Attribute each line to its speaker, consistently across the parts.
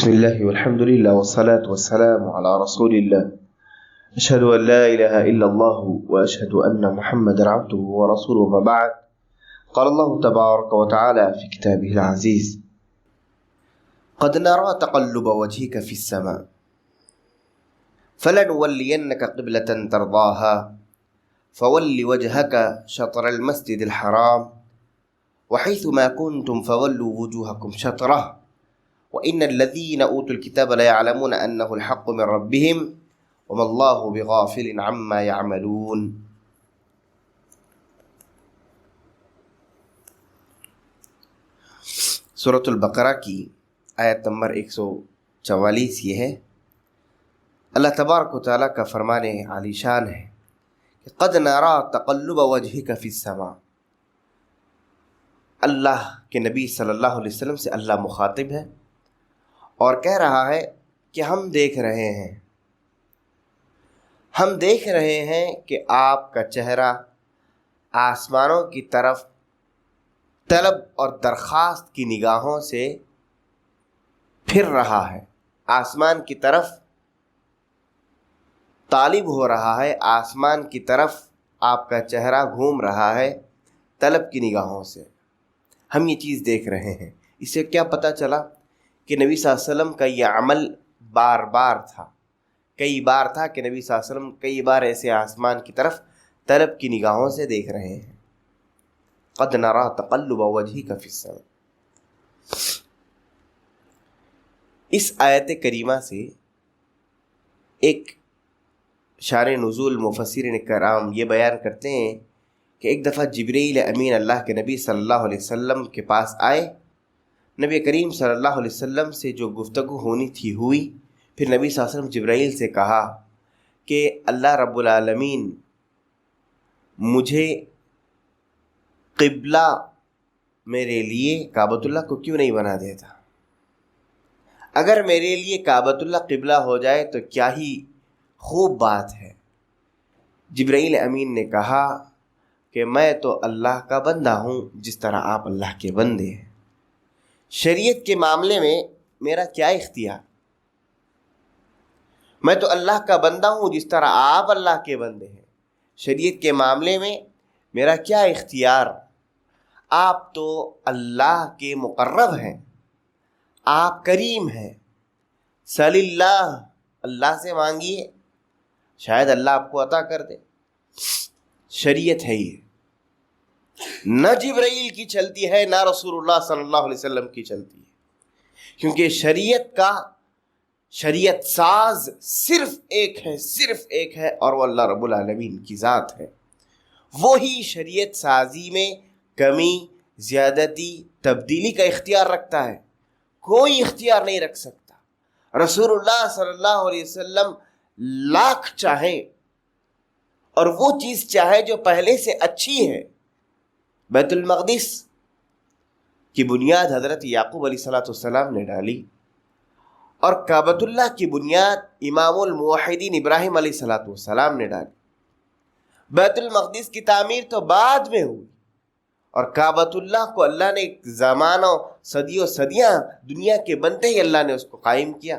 Speaker 1: بسم الله والحمد لله والصلاة والسلام على رسول الله أشهد أن لا إله إلا الله وأشهد أن محمدا عبده ورسوله. وما بعد، قال الله تبارك وتعالى في كتابه العزيز: قد نرى تقلب وجهك في السماء فلنولينك قبلة ترضاها فول وجهك شطر المسجد الحرام وحيث ما كنتم فولوا وجوهكم شطره وإن الذين أوتوا الكتاب ليعلمون أنه الحق من ربهم وما الله بغافل عما يعملون. سورۃ البقرہ کی آیت نمبر 144 یہ ہے. اللہ تبارک و تعالیٰ کا فرمان عالی شان ہے کہ قد نرى تقلب وجهك في السماء. اللہ کے نبی صلی اللہ علیہ وسلم سے اللہ مخاطب ہے اور کہہ رہا ہے کہ ہم دیکھ رہے ہیں کہ آپ کا چہرہ آسمانوں کی طرف طلب اور درخواست کی نگاہوں سے پھر رہا ہے، آسمان کی طرف طالب ہو رہا ہے، آسمان کی طرف آپ کا چہرہ گھوم رہا ہے طلب کی نگاہوں سے. ہم یہ چیز دیکھ رہے ہیں. اس سے کیا پتہ چلا کہ نبی صلی اللہ علیہ وسلم کا یہ عمل بار بار تھا، کئی بار تھا کہ نبی صلی اللہ علیہ وسلم کئی بار ایسے آسمان کی طرف طلب کی نگاہوں سے دیکھ رہے ہیں. قد نرى تقلب وجهك في السماء. اس آیت کریمہ سے ایک شارح نزول مفسرین کرام یہ بیان کرتے ہیں کہ ایک دفعہ جبرائیل امین اللہ کے نبی صلی اللہ علیہ وسلم کے پاس آئے. نبی کریم صلی اللہ علیہ وسلم سے جو گفتگو ہونی تھی ہوئی. پھر نبی صلی اللہ علیہ وسلم جبرائیل سے کہا کہ اللہ رب العالمین مجھے قبلہ میرے لیے کعبۃ اللہ کو کیوں نہیں بنا دیتا؟ اگر میرے لیے کعبۃ اللہ قبلہ ہو جائے تو کیا ہی خوب بات ہے. جبرائیل امین نے کہا کہ میں تو اللہ کا بندہ ہوں جس طرح آپ اللہ کے بندے ہیں. شریعت کے معاملے میں میرا کیا اختیار؟ میں تو اللہ کا بندہ ہوں جس طرح آپ اللہ کے بندے ہیں. شریعت کے معاملے میں میرا کیا اختیار؟ آپ تو اللہ کے مقرب ہیں، آپ کریم ہیں. صلی اللہ سے مانگیے، شاید اللہ آپ کو عطا کر دے. شریعت ہے یہ، نہ جبرائیل کی چلتی ہے نہ رسول اللہ صلی اللہ علیہ وسلم کی چلتی ہے، کیونکہ شریعت ساز صرف ایک ہے اور وہ اللہ رب العالمین کی ذات ہے. وہی شریعت سازی میں کمی، زیادتی، تبدیلی کا اختیار رکھتا ہے، کوئی اختیار نہیں رکھ سکتا. رسول اللہ صلی اللہ علیہ وسلم لاکھ چاہیں اور وہ چیز چاہے جو پہلے سے اچھی ہے. بیت المقدس کی بنیاد حضرت یعقوب علیہ السلام نے ڈالی اور کعبۃ اللہ کی بنیاد امام الموحدین ابراہیم علیہ السلام نے ڈالی. بیت المقدس کی تعمیر تو بعد میں ہوئی اور کعبۃ اللہ کو اللہ نے زمانوں صدیاں دنیا کے بنتے ہی اللہ نے اس کو قائم کیا.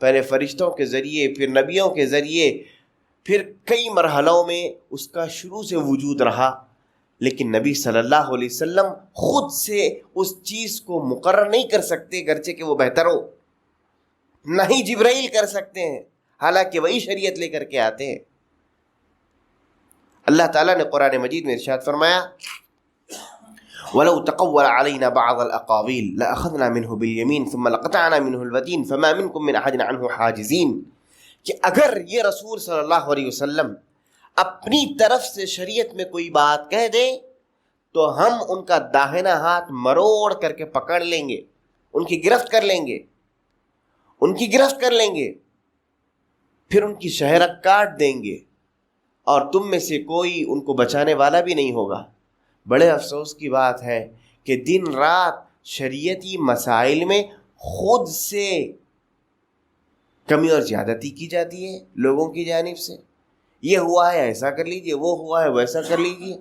Speaker 1: پہلے فرشتوں کے ذریعے، پھر نبیوں کے ذریعے، پھر کئی مرحلوں میں اس کا شروع سے وجود رہا. لیکن نبی صلی اللہ علیہ وسلم خود سے اس چیز کو مقرر نہیں کر سکتے گرچہ کہ وہ بہتر ہو، نہ ہی جبرائیل کر سکتے ہیں حالانکہ وہی شریعت لے کر کے آتے ہیں. اللہ تعالیٰ نے قرآن مجید میں ارشاد فرمایا: وَلَوْ تَقَوَّلَ عَلَيْنَا بَعْضَ الْأَقَاوِيلِ لَأَخَذْنَا مِنْهُ بِالْيَمِينِ ثُمَّ لَقَطَعْنَا مِنْهُ الْوَتِينَ فَمَا مِنْكُمْ مِنْ أَحَدٍ عَنْهُ حَاجِزِينَ. کہ اگر یہ رسول صلی اللہ علیہ وسلم اپنی طرف سے شریعت میں کوئی بات کہہ دیں تو ہم ان کا داہنا ہاتھ مروڑ کر کے پکڑ لیں گے، ان کی گرفت کر لیں گے، پھر ان کی شہرت کاٹ دیں گے اور تم میں سے کوئی ان کو بچانے والا بھی نہیں ہوگا. بڑے افسوس کی بات ہے کہ دن رات شریعتی مسائل میں خود سے کمی اور زیادتی کی جاتی ہے لوگوں کی جانب سے. یہ ہوا ہے ایسا کر لیجئے، وہ ہوا ہے ویسا کر لیجئے،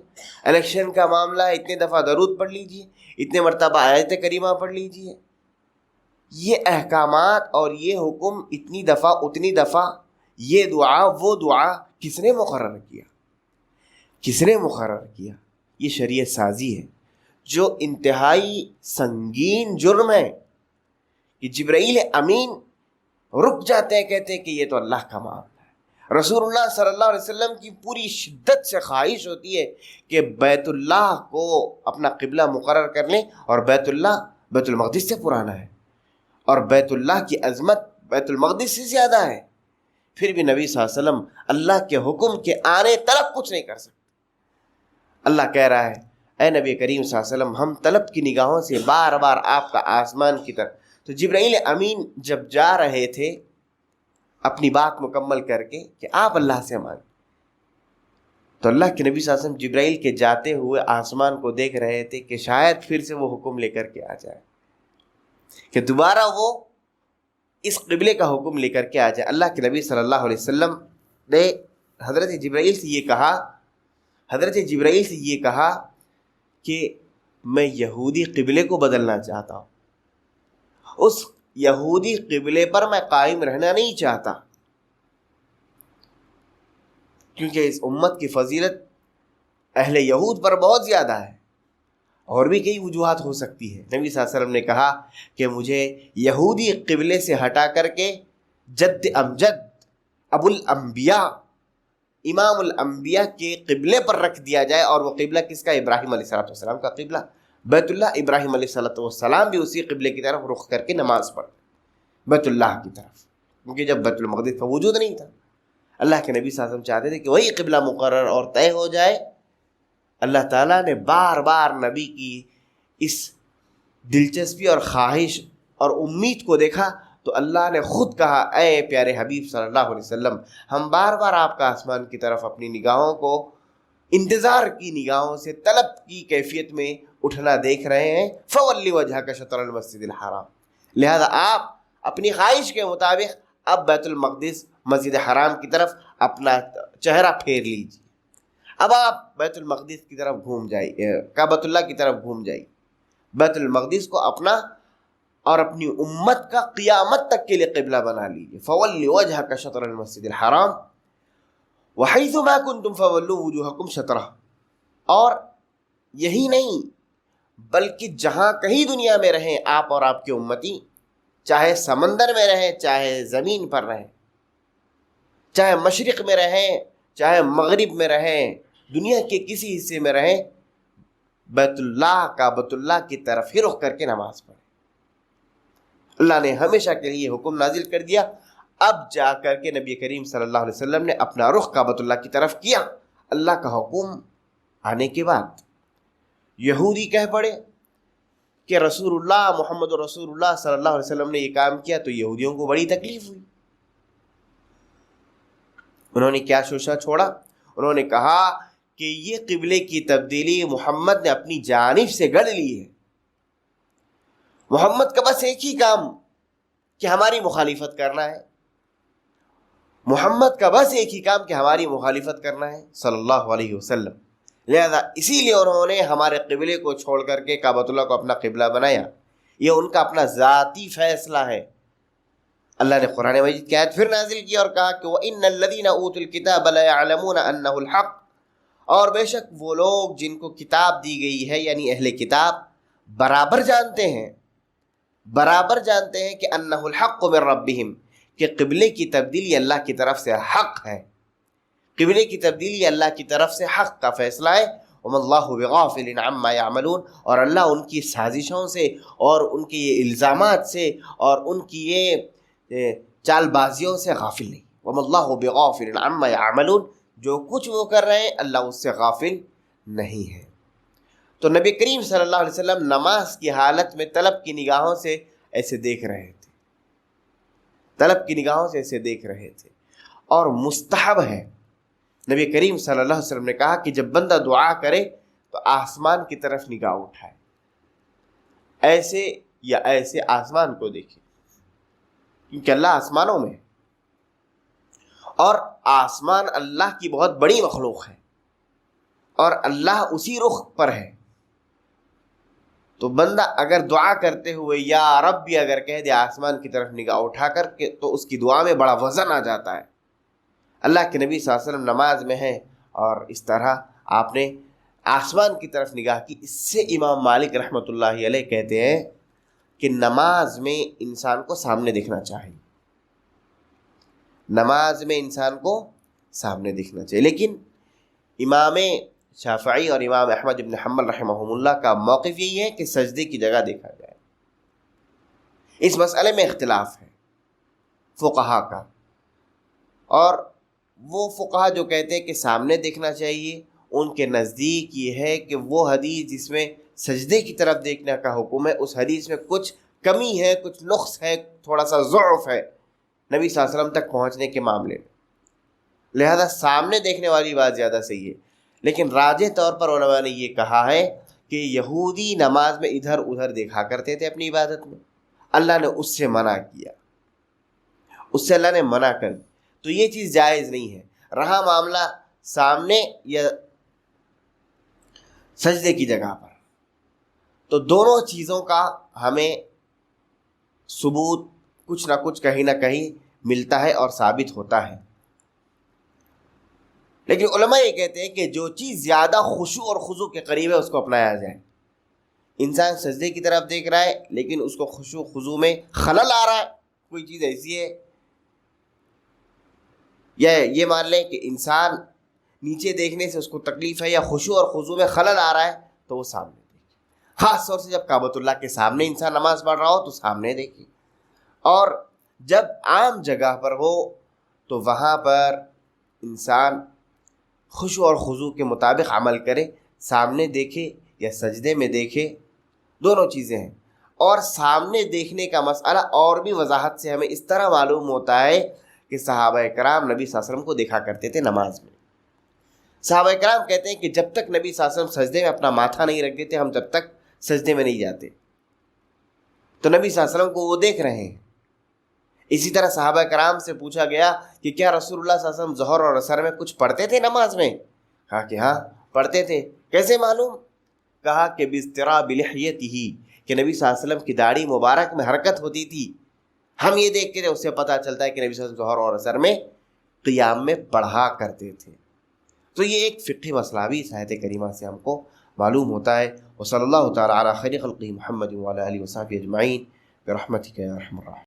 Speaker 1: الیکشن کا معاملہ ہے اتنے دفعہ درود پڑھ لیجئے، اتنے مرتبہ آیت کریمہ پڑھ لیجئے. یہ احکامات اور یہ حکم اتنی دفعہ اتنی دفعہ، یہ دعا وہ دعا کس نے مقرر کیا؟ کس نے مقرر کیا؟ یہ شریعت سازی ہے، جو انتہائی سنگین جرم ہے کہ جبرائیل امین رک جاتے ہیں، کہتے ہیں کہ یہ تو اللہ کا معاملہ ہے۔ رسول اللہ صلی اللہ علیہ وسلم کی پوری شدت سے خواہش ہوتی ہے کہ بیت اللہ کو اپنا قبلہ مقرر کر لیں، اور بیت اللہ بیت المقدس سے پرانا ہے، اور بیت اللہ کی عظمت بیت المقدس سے زیادہ ہے، پھر بھی نبی صلی اللہ علیہ وسلم اللہ کے حکم کے آنے تلک کچھ نہیں کر سکتے۔ اللہ کہہ رہا ہے اے نبی کریم صلی اللہ علیہ وسلم، ہم طلب کی نگاہوں سے بار بار آپ کا آسمان کی طرف، تو جبرائیل امین جب جا رہے تھے اپنی بات مکمل کر کے کہ آپ اللہ سے مانگیں، تو اللہ کے نبی صلی اللہ علیہ وسلم جبرائیل کے جاتے ہوئے آسمان کو دیکھ رہے تھے کہ شاید پھر سے وہ حکم لے کر کے آ جائے، کہ دوبارہ وہ اس قبلے کا حکم لے کر کے آ جائے۔ اللہ کے نبی صلی اللہ علیہ وسلم نے حضرت جبرائیل سے یہ کہا کہ میں یہودی قبلے کو بدلنا چاہتا ہوں، اس یہودی قبلے پر میں قائم رہنا نہیں چاہتا، کیونکہ اس امت کی فضیلت اہل یہود پر بہت زیادہ ہے، اور بھی کئی وجوہات ہو سکتی ہے۔ نبی صلی اللہ علیہ وسلم نے کہا کہ مجھے یہودی قبلے سے ہٹا کر کے جد امجد ابو الانبیاء امام الانبیاء کے قبلے پر رکھ دیا جائے، اور وہ قبلہ کس کا؟ ابراہیم علیہ السلام کا قبلہ، بیت اللہ۔ ابراہیم علیہ السلام بھی اسی قبلے کی طرف رخ کر کے نماز پڑھ، بیت اللہ کی طرف، کیونکہ جب بیت المقدس کا وجود نہیں تھا، اللہ کے نبی صلی اللہ علیہ وسلم چاہتے تھے کہ وہی قبلہ مقرر اور طے ہو جائے۔ اللہ تعالیٰ نے بار بار نبی کی اس دلچسپی اور خواہش اور امید کو دیکھا، تو اللہ نے خود کہا اے پیارے حبیب صلی اللہ علیہ وسلم، ہم بار بار آپ کا آسمان کی طرف اپنی نگاہوں کو انتظار کی نگاہوں سے طلب کی کیفیت میں اٹھنا دیکھ رہے ہیں۔ فولی وجہک شطر المسجد الحرام، لہذا آپ اپنی خواہش کے مطابق اب بیت المقدس مسجد حرام کی طرف اپنا چہرہ پھیر لیجیے، اب آپ بیت المقدس کی طرف گھوم جائیے، کعبۃ اللہ کی طرف گھوم جائیے، بیت المقدس کو اپنا اور اپنی امت کا قیامت تک کے لیے قبلہ بنا لیجیے۔ فولی وجہک شطر المسجد الحرام وحیث ما کنتم فولوا وجوہکم شطرہ، اور یہی نہیں بلکہ جہاں کہیں دنیا میں رہیں آپ اور آپ کے امتی، چاہے سمندر میں رہیں، چاہے زمین پر رہیں، چاہے مشرق میں رہیں، چاہے مغرب میں رہیں، دنیا کے کسی حصے میں رہیں، بیت اللہ کعبۃ اللہ کی طرف ہی رخ کر کے نماز پڑھیں۔ اللہ نے ہمیشہ کے لیے حکم نازل کر دیا، اب جا کر کے نبی کریم صلی اللہ علیہ وسلم نے اپنا رخ کعبۃ اللہ کی طرف کیا۔ اللہ کا حکم آنے کے بعد یہودی کہہ پڑے کہ رسول اللہ محمد رسول اللہ صلی اللہ علیہ وسلم نے یہ کام کیا، تو یہودیوں کو بڑی تکلیف ہوئی۔ انہوں نے کیا شوشہ چھوڑا؟ انہوں نے کہا کہ یہ قبلے کی تبدیلی محمد نے اپنی جانب سے گڑھ لی ہے، محمد کا بس ایک ہی کام کہ ہماری مخالفت کرنا ہے، محمد کا بس ایک ہی کام کہ ہماری مخالفت کرنا ہے صلی اللہ علیہ وسلم، لہذا اسی لیے انہوں نے ہمارے قبلے کو چھوڑ کر کے کعبۃ اللہ کو اپنا قبلہ بنایا۔ یہ ان کا اپنا ذاتی فیصلہ ہے۔ اللہ نے قرآن مجید کی آیت پھر نازل کی اور کہا کہ وَإِنَّ الَّذِينَ أُوتُوا الْكِتَابَ لَيَعْلَمُونَ أَنَّهُ الْحَقُّ، اور بے شک وہ لوگ جن کو کتاب دی گئی ہے، یعنی اہل کتاب، برابر جانتے ہیں کہ انہ الحق من ربہم، کہ قبلے کی تبدیلی اللہ کی طرف سے حق ہے، قبلے کی تبدیلی اللہ کی طرف سے حق کا فیصلہ ہے۔ وما اللہ بغافل عما یعملون، اور اللہ ان کی سازشوں سے اور ان کے یہ الزامات سے اور ان کی یہ چال بازیوں سے غافل نہیں۔ وما اللہ بغافل عما یعملون، جو کچھ وہ کر رہے ہیں اللہ اس سے غافل نہیں ہے۔ تو نبی کریم صلی اللہ علیہ وسلم نماز کی حالت میں طلب کی نگاہوں سے ایسے دیکھ رہے تھے، طلب کی نگاہوں سے ایسے دیکھ رہے تھے، اور مستحب ہے۔ نبی کریم صلی اللہ علیہ وسلم نے کہا کہ جب بندہ دعا کرے تو آسمان کی طرف نگاہ اٹھائے، ایسے یا ایسے آسمان کو دیکھے، کیونکہ اللہ آسمانوں میں ہے، اور آسمان اللہ کی بہت بڑی مخلوق ہے، اور اللہ اسی رخ پر ہے۔ تو بندہ اگر دعا کرتے ہوئے یا رب بھی اگر کہہ دے آسمان کی طرف نگاہ اٹھا کر کے، تو اس کی دعا میں بڑا وزن آ جاتا ہے۔ اللہ کے نبی صلی اللہ علیہ وسلم نماز میں ہیں اور اس طرح آپ نے آسمان کی طرف نگاہ کی۔ اس سے امام مالک رحمۃ اللہ علیہ کہتے ہیں کہ نماز میں انسان کو سامنے دیکھنا چاہیے، نماز میں انسان کو سامنے دیکھنا چاہیے۔ لیکن امام شافعی اور امام احمد بن حنبل رحمہم اللہ کا موقف یہی ہے کہ سجدے کی جگہ دیکھا جائے۔ اس مسئلے میں اختلاف ہے فقہا کا، اور وہ فقہا جو کہتے ہیں کہ سامنے دیکھنا چاہیے، ان کے نزدیک یہ ہے کہ وہ حدیث جس میں سجدے کی طرف دیکھنے کا حکم ہے، اس حدیث میں کچھ کمی ہے، کچھ نقص ہے، تھوڑا سا ضعف ہے نبی صلی اللہ علیہ وسلم تک پہنچنے کے معاملے میں، لہذا سامنے دیکھنے والی بات زیادہ صحیح ہے۔ لیکن راجح طور پر علماء نے یہ کہا ہے کہ یہودی نماز میں ادھر ادھر دیکھا کرتے تھے اپنی عبادت میں، اللہ نے اس سے منع کیا، اس سے اللہ نے منع کر دی، تو یہ چیز جائز نہیں ہے۔ رہا معاملہ سامنے یا سجدے کی جگہ پر، تو دونوں چیزوں کا ہمیں ثبوت کچھ نہ کچھ کہیں نہ کہیں ملتا ہے اور ثابت ہوتا ہے۔ لیکن علماء یہ کہتے ہیں کہ جو چیز زیادہ خشوع اور خضوع کے قریب ہے اس کو اپنایا جائے۔ انسان سجدے کی طرف دیکھ رہا ہے لیکن اس کو خشوع خضوع میں خلل آ رہا ہے، کوئی چیز ایسی ہے، یا یہ مان لیں کہ انسان نیچے دیکھنے سے اس کو تکلیف ہے یا خشوع اور خضوع میں خلل آ رہا ہے، تو وہ سامنے دیکھے۔ خاص طور سے جب کعبۃ اللہ کے سامنے انسان نماز پڑھ رہا ہو تو سامنے دیکھے، اور جب عام جگہ پر ہو تو وہاں پر انسان خشوع اور خضوع کے مطابق عمل کرے، سامنے دیکھے یا سجدے میں دیکھے، دونوں چیزیں ہیں۔ اور سامنے دیکھنے کا مسئلہ اور بھی وضاحت سے ہمیں اس طرح معلوم ہوتا ہے کہ صحابہ کرام نبی صلی اللہ علیہ وسلم کو دیکھا کرتے تھے نماز میں۔ صحابہ کرام کہتے ہیں کہ جب تک نبی صلی اللہ علیہ وسلم سجدے میں اپنا ماتھا نہیں رکھ دیتے، ہم جب تک سجدے میں نہیں جاتے، تو نبی صلی اللہ علیہ وسلم کو وہ دیکھ رہے ہیں۔ اسی طرح صحابہ کرام سے پوچھا گیا کہ کیا رسول اللہ صلی اللہ علیہ وسلم ظہر اور عصر میں کچھ پڑھتے تھے نماز میں؟ کہا کہ ہاں پڑھتے تھے۔ کیسے معلوم؟ کہا کہ باضطراب لحیتہ، کہ نبی صلی اللہ علیہ وسلم کی داڑھی مبارک میں حرکت ہوتی تھی، ہم یہ دیکھتے تھے، اس سے پتہ چلتا ہے کہ نبی صلی اللہ علیہ وسلم ظہر اور عصر میں قیام میں پڑھا کرتے تھے۔ تو یہ ایک فقہی مسئلہ بھی اس آیت کریمہ سے ہم کو معلوم ہوتا ہے۔ وصلی اللہ تعالی علی خیر خلقہ محمد وعلی آلہ وصحبہ اجمعین برحمتک یا ارحم الراحمین۔